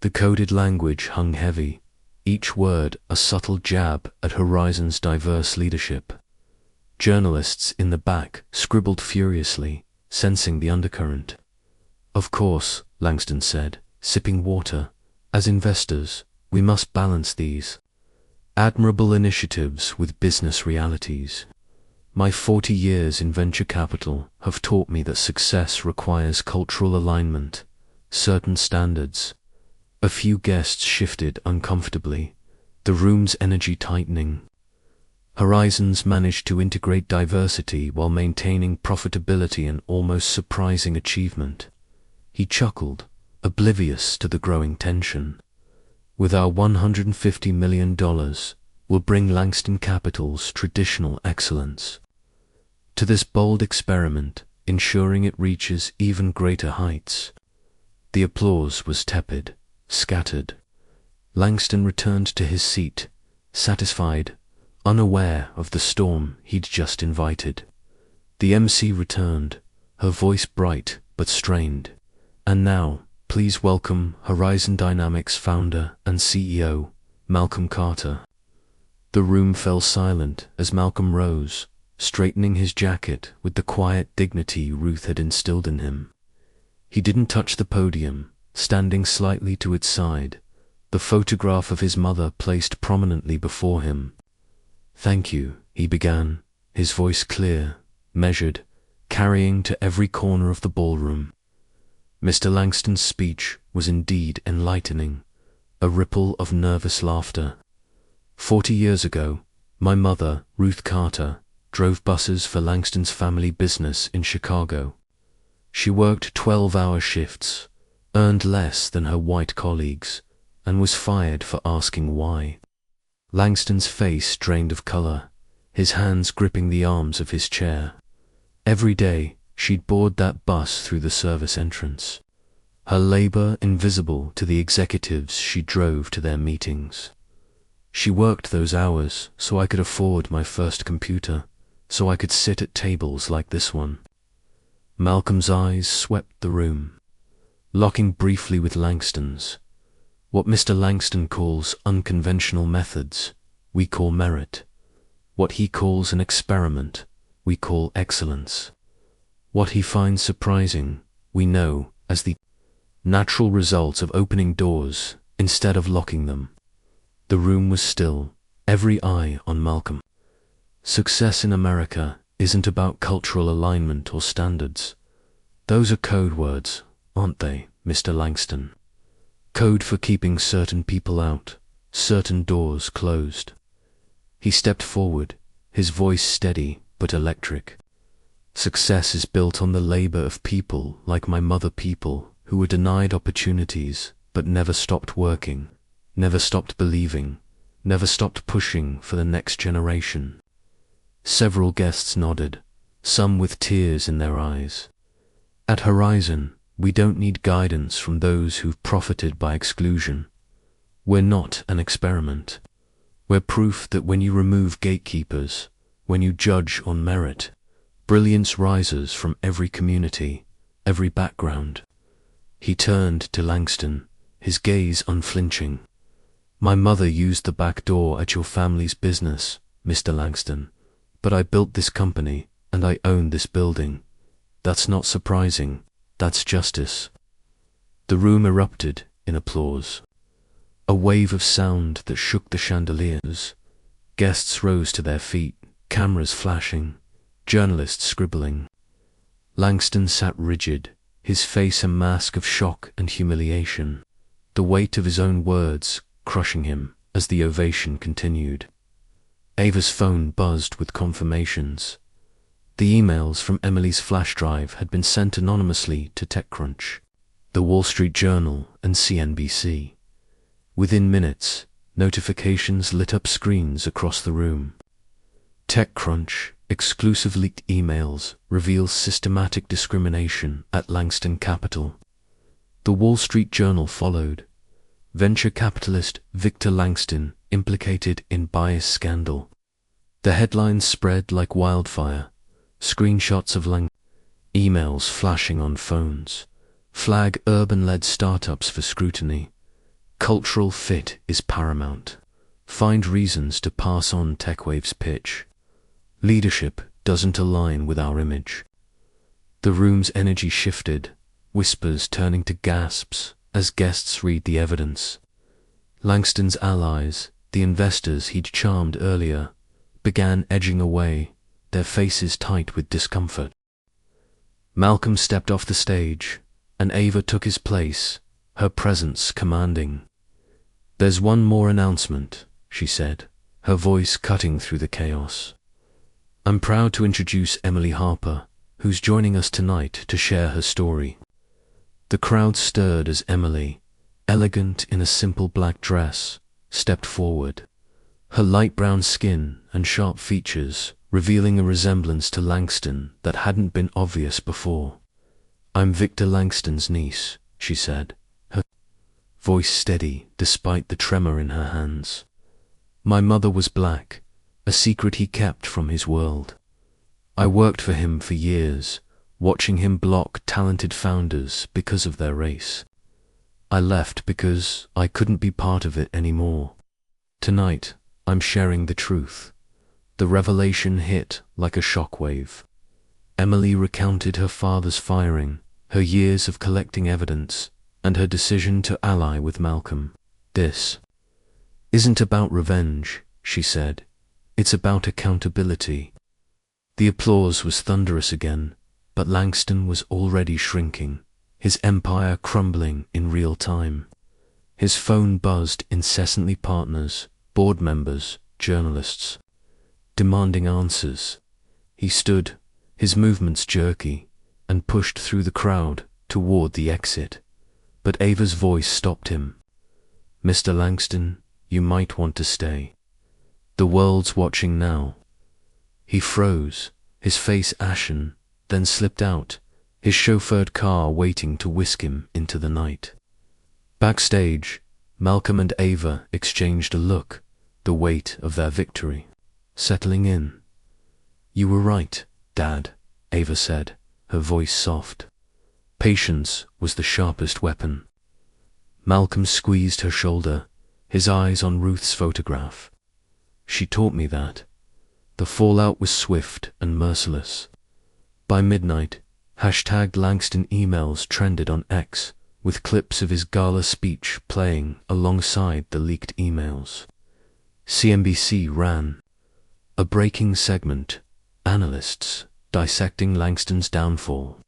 The coded language hung heavy, each word a subtle jab at Horizon's diverse leadership. Journalists in the back scribbled furiously, sensing the undercurrent. Of course, Langston said, sipping water, as investors, we must balance these admirable initiatives with business realities. My 40 years in venture capital have taught me that success requires cultural alignment, certain standards. A few guests shifted uncomfortably, the room's energy tightening. Horizons managed to integrate diversity while maintaining profitability, an almost surprising achievement. He chuckled, oblivious to the growing tension. With our $150 million, we'll bring Langston Capital's traditional excellence to this bold experiment, ensuring it reaches even greater heights. The applause was tepid, scattered. Langston returned to his seat, satisfied, unaware of the storm he'd just invited. The MC returned, her voice bright but strained. And now, please welcome Horizon Dynamics founder and CEO, Malcolm Carter. The room fell silent as Malcolm rose, straightening his jacket with the quiet dignity Ruth had instilled in him. He didn't touch the podium, standing slightly to its side, the photograph of his mother placed prominently before him. "Thank you," he began, his voice clear, measured, carrying to every corner of the ballroom. Mr. Langston's speech was indeed enlightening, a ripple of nervous laughter. 40 years ago, my mother, Ruth Carter, drove buses for Langston's family business in Chicago. She worked 12-hour shifts, earned less than her white colleagues, and was fired for asking why. Langston's face drained of color, his hands gripping the arms of his chair. Every day, she'd board that bus through the service entrance, her labor invisible to the executives she drove to their meetings. She worked those hours so I could afford my first computer, so I could sit at tables like this one. Malcolm's eyes swept the room, locking briefly with Langston's. What Mr. Langston calls unconventional methods, we call merit. What he calls an experiment, we call excellence. What he finds surprising, we know as the natural result of opening doors instead of locking them. The room was still, every eye on Malcolm. Success in America isn't about cultural alignment or standards. Those are code words, aren't they, Mr. Langston? Code for keeping certain people out, certain doors closed. He stepped forward, his voice steady but electric. Success is built on the labor of people like my mother, people who were denied opportunities but never stopped working, never stopped believing, never stopped pushing for the next generation. Several guests nodded, some with tears in their eyes. At Horizon, we don't need guidance from those who've profited by exclusion. We're not an experiment. We're proof that when you remove gatekeepers, when you judge on merit, brilliance rises from every community, every background. He turned to Langston, his gaze unflinching. My mother used the back door at your family's business, Mr. Langston, but I built this company and I own this building. That's not surprising, that's justice. The room erupted in applause. A wave of sound that shook the chandeliers. Guests rose to their feet, cameras flashing, journalists scribbling. Langston sat rigid, his face a mask of shock and humiliation, the weight of his own words crushing him as the ovation continued. Ava's phone buzzed with confirmations. The emails from Emily's flash drive had been sent anonymously to TechCrunch, The Wall Street Journal, and CNBC. Within minutes, notifications lit up screens across the room. TechCrunch exclusive leaked emails reveal systematic discrimination at Langston Capital. The Wall Street Journal followed. Venture capitalist Victor Langston implicated in bias scandal. The headlines spread like wildfire. Screenshots of emails flashing on phones. Flag urban-led startups for scrutiny. Cultural fit is paramount. Find reasons to pass on TechWave's pitch. Leadership doesn't align with our image. The room's energy shifted, whispers turning to gasps as guests read the evidence. Langston's allies, the investors he'd charmed earlier, began edging away, their faces tight with discomfort. Malcolm stepped off the stage, and Ava took his place, her presence commanding. "There's one more announcement," she said, her voice cutting through the chaos. "I'm proud to introduce Emily Harper, who's joining us tonight to share her story." The crowd stirred as Emily, elegant in a simple black dress, stepped forward, her light brown skin and sharp features revealing a resemblance to Langston that hadn't been obvious before. "I'm Victor Langston's niece," she said, her voice steady despite the tremor in her hands. "My mother was black, a secret he kept from his world. I worked for him for years, watching him block talented founders because of their race. I left because I couldn't be part of it anymore. Tonight, I'm sharing the truth." The revelation hit like a shockwave. Emily recounted her father's firing, her years of collecting evidence, and her decision to ally with Malcolm. "This isn't about revenge," she said. "It's about accountability." The applause was thunderous again, but Langston was already shrinking, his empire crumbling in real time. His phone buzzed incessantly, partners, board members, journalists, demanding answers. He stood, his movements jerky, and pushed through the crowd toward the exit. But Ava's voice stopped him. "Mr. Langston, you might want to stay. The world's watching now." He froze, his face ashen, then slipped out, his chauffeured car waiting to whisk him into the night. Backstage, Malcolm and Ava exchanged a look, the weight of their victory settling in. "You were right, Dad," Ava said, her voice soft. Patience was the sharpest weapon. Malcolm squeezed her shoulder, his eyes on Ruth's photograph. "She taught me that." The fallout was swift and merciless. By midnight, #Langston emails trended on X, with clips of his gala speech playing alongside the leaked emails. CNBC ran a breaking segment, analysts dissecting Langston's downfall.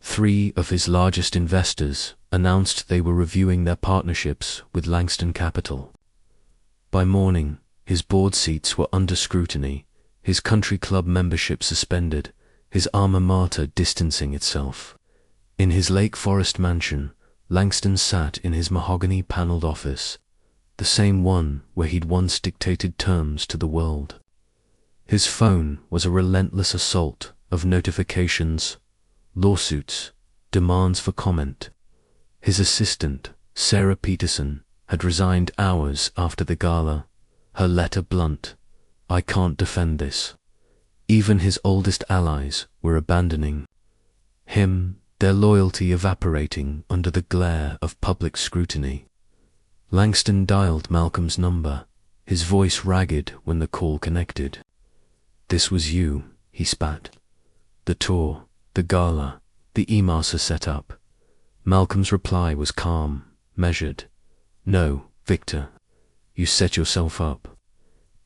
3 of his largest investors announced they were reviewing their partnerships with Langston Capital. By morning, his board seats were under scrutiny, his country club membership suspended, his alma mater distancing itself. In his Lake Forest mansion, Langston sat in his mahogany-paneled office, the same one where he'd once dictated terms to the world. His phone was a relentless assault of notifications, lawsuits, demands for comment. His assistant, Sarah Peterson, had resigned hours after the gala, her letter blunt, "I can't defend this." Even his oldest allies were abandoning him, their loyalty evaporating under the glare of public scrutiny. Langston dialed Malcolm's number, his voice ragged when the call connected. "This was you," he spat. "The tour, the gala, the e-massa set up." Malcolm's reply was calm, measured. "No, Victor, you set yourself up.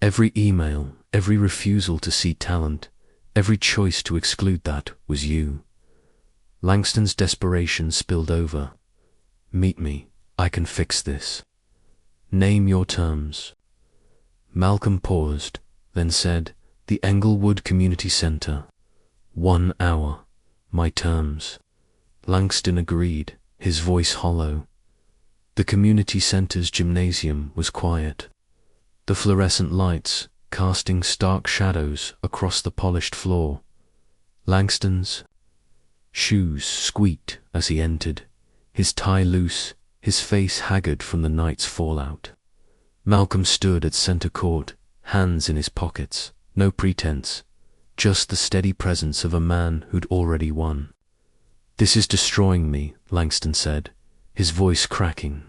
Every email, every refusal to see talent, every choice to exclude that was you." Langston's desperation spilled over. "Meet me, I can fix this. Name your terms." Malcolm paused, then said, "The Englewood Community Center." 1 hour, my terms. Langston agreed, his voice hollow. The community center's gymnasium was quiet. The fluorescent lights casting stark shadows across the polished floor. Langston's shoes squeaked as he entered, his tie loose, his face haggard from the night's fallout. Malcolm stood at center court, hands in his pockets, no pretense, just the steady presence of a man who'd already won. "This is destroying me," Langston said, his voice cracking.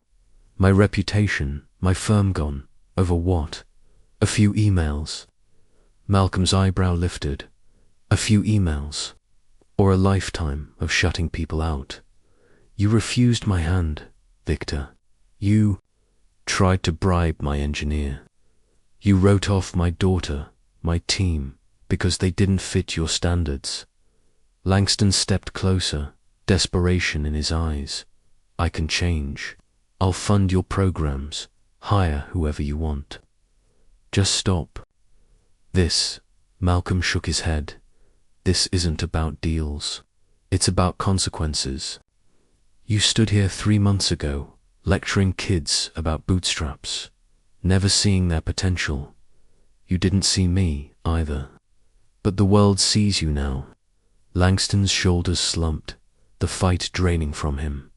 "My reputation, my firm gone. Over what? A few emails." Malcolm's eyebrow lifted. A few emails, or a lifetime of shutting people out. "You refused my hand, Victor. You tried to bribe my engineer. You wrote off my daughter, my team, because they didn't fit your standards." Langston stepped closer, desperation in his eyes. "I can change. I'll fund your programs, hire whoever you want. Just stop." "This," Malcolm shook his head, "this isn't about deals. It's about consequences. You stood here 3 months ago, lecturing kids about bootstraps, never seeing their potential. You didn't see me, either. But the world sees you now." Langston's shoulders slumped, the fight draining from him.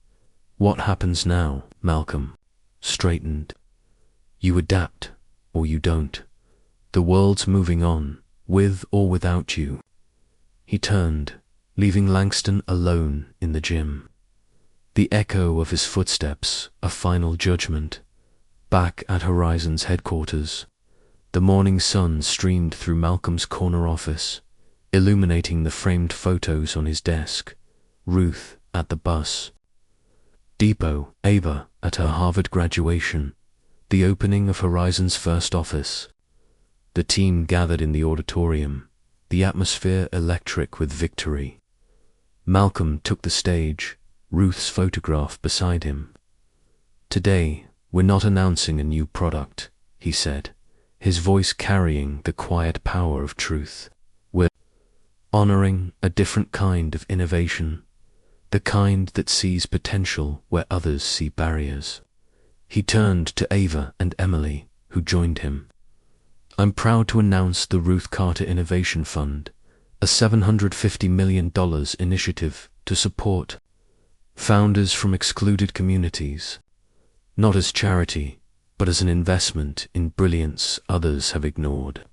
"What happens now?" Malcolm straightened. "You adapt, or you don't. The world's moving on, with or without you." He turned, leaving Langston alone in the gym. The echo of his footsteps, a final judgment. Back at Horizon's headquarters, the morning sun streamed through Malcolm's corner office, illuminating the framed photos on his desk. Ruth at the bus depot, Ava at her Harvard graduation, the opening of Horizon's first office. The team gathered in the auditorium, the atmosphere electric with victory. Malcolm took the stage, Ruth's photograph beside him. "Today, we're not announcing a new product," he said, his voice carrying the quiet power of truth. "We're honoring a different kind of innovation, the kind that sees potential where others see barriers." He turned to Ava and Emily, who joined him. "I'm proud to announce the Ruth Carter Innovation Fund, a $750 million initiative to support founders from excluded communities, not as charity, but as an investment in brilliance others have ignored.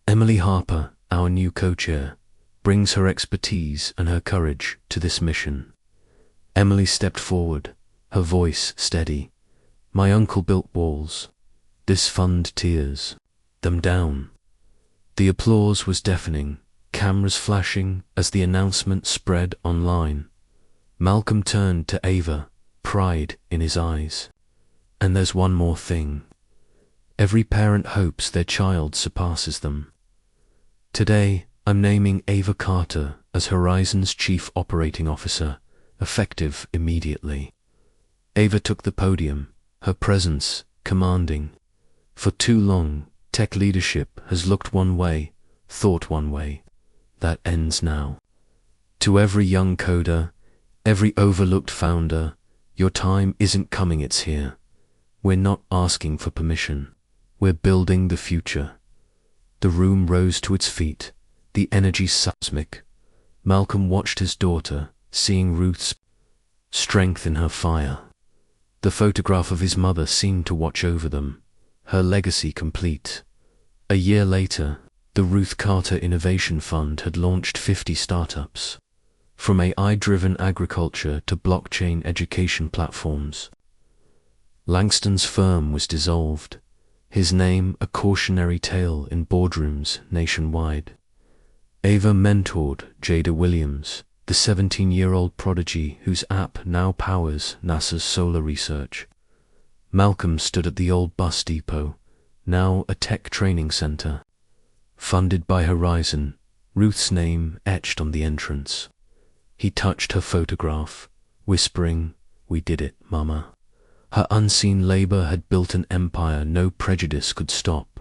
Emily Harper, our new co-chair, brings her expertise and her courage to this mission." Emily stepped forward, her voice steady. "My uncle built walls. This fund tears them down." The applause was deafening, cameras flashing as the announcement spread online. Malcolm turned to Ava, pride in his eyes. "And there's one more thing. Every parent hopes their child surpasses them. Today, I'm naming Ava Carter as Horizon's Chief Operating Officer, effective immediately." Ava took the podium, her presence commanding. For too long, tech leadership has looked one way, thought one way. That ends now. To every young coder, every overlooked founder, your time isn't coming, it's here. We're not asking for permission. We're building the future. The room rose to its feet, the energy seismic. Malcolm watched his daughter, seeing Ruth's strength in her fire. The photograph of his mother seemed to watch over them, her legacy complete. A year later, the Ruth Carter Innovation Fund had launched 50 startups, from AI-driven agriculture to blockchain education platforms. Langston's firm was dissolved, his name a cautionary tale in boardrooms nationwide. Ava mentored Jada Williams, the 17-year-old prodigy whose app now powers NASA's solar research. Malcolm stood at the old bus depot, now a tech training center. Funded by Horizon, Ruth's name etched on the entrance. He touched her photograph, whispering, "We did it, Mama." Her unseen labor had built an empire no prejudice could stop.